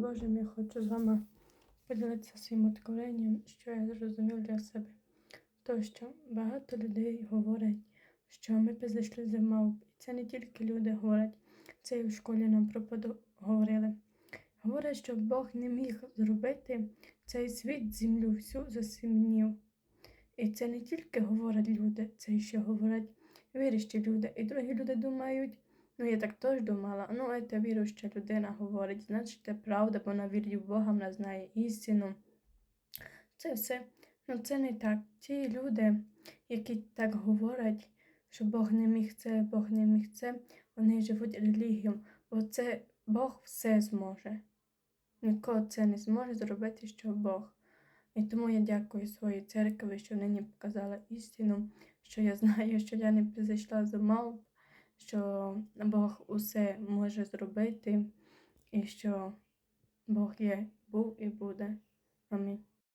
Божим, я хочу з вами поділитися своїм откровенням, що я зрозумів для себе. То, що багато людей говорять, що ми зайшли за мавп. І це не тільки люди говорять, це і в школі нам говорили. Говорять, що Бог не міг зробити цей світ, землю всю за 7 днів. І це не тільки говорять люди, це ще говорять віруючі люди. І другі люди думають, я так теж думала, це віруюча людина говорить, значить це правда, бо вона вірить в Бога, вона знає істину. Це все, це не так. Ті люди, які так говорять, що Бог не міг це, Бог не міг це, вони живуть релігією, бо це Бог все зможе. Нікого це не зможе зробити, що Бог. І тому я дякую своїй церкві, що мені показала істину, що я знаю, що я не зайшла за мавп, що Бог усе може зробити, і що Бог є, був і буде.